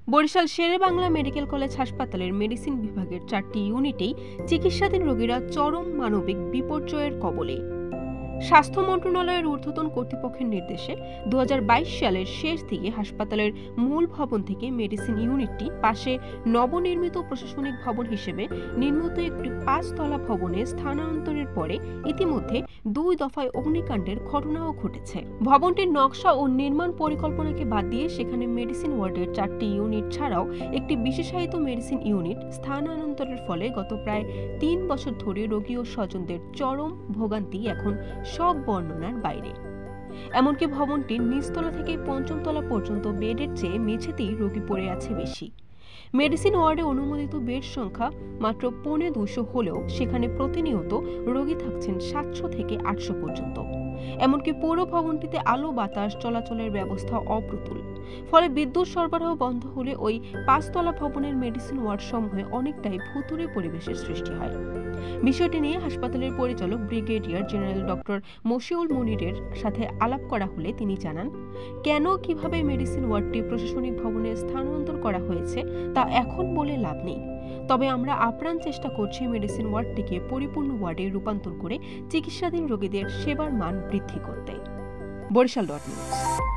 Barishal Sherebangla medical college হাসপাতালের medicine বিভাগের 4টি ইউনিটেই চিকিৎসাধীন রোগীরা চরম মানবিক বিপর্যয়ের কবলে। স্বাস্থ্য মন্ত্রণালয়ের ঊর্ধ্বতন কর্তৃপক্ষের নির্দেশে 2022 সালের শেষ দিকে হাসপাতালের মূল ভবন থেকে মেডিসিন ইউনিটটি পাশে নবনির্মিত প্রশাসনিক ভবন হিসেবে নির্মিত একটি 5 তলা ভবনে স্থানান্তরের পরে ইতিমধ্যে 2 দফায় অগ্নিকাণ্ডের ঘটনাও ঘটেছে। ভবনটির নকশা ও নির্মাণ পরিকল্পনাকে বাদ দিয়ে সেখানে মেডিসিন ওয়ার্ডের 4টি ইউনিট ছাড়াও একটি বিশেষায়িত মেডিসিন ইউনিট স্থানান্তরের ফলে গত প্রায় 3 বছর ধরে রোগী ও স্বজনদের চরম ভোগান্তি এখন সব বর্ণনার বাইরে। এমনকি ভবনটির নিচতলা থেকে 5ম তলা পর্যন্ত বেডের চেয়ে মেঝেতেই রোগী পড়ে আছে বেশি। মেডিসিন ওয়ার্ডে অনুমোদিত বেড সংখ্যা মাত্র 250 হলেও সেখানে প্রতিনিয়ত রোগী থাকছেন 700 থেকে 800 পর্যন্ত। এমনকি পুরো ভবনটিতে আলো বাতাস চলাচলের ব্যবস্থা অপ্রতুল। ফলে বিদ্যুৎ সরবরাহ বন্ধ হলে ওই 5 তলা ভবনের মেডিসিন ওয়ার্ড সমূহে অনেকটাই ভুতুড়ে পরিবেশের সৃষ্টি হয়। বিষয়টি নিয়ে হাসপাতালের পরিচালক ব্রিগেডিয়ার জেনারেল ডক্টর মশিউল মুনিরের সাথে আলাপ করা হলে তিনি জানান, কেন কিভাবে মেডিসিন ওয়ার্ডটি প্রশাসনিক ভবনে স্থানান্তর করা হয়েছে তা এখন বলে লাভ নেই। তবে আমরা আপ্রাণ চেষ্টা করছি মেডিসিন ওয়ার্ডটিকে পরিপূর্ণ ওয়ার্ডে রূপান্তর করে চিকিৎসাধীন রোগীদের সেবার মান বৃদ্ধি করতে। বরিশাল.নিউজ।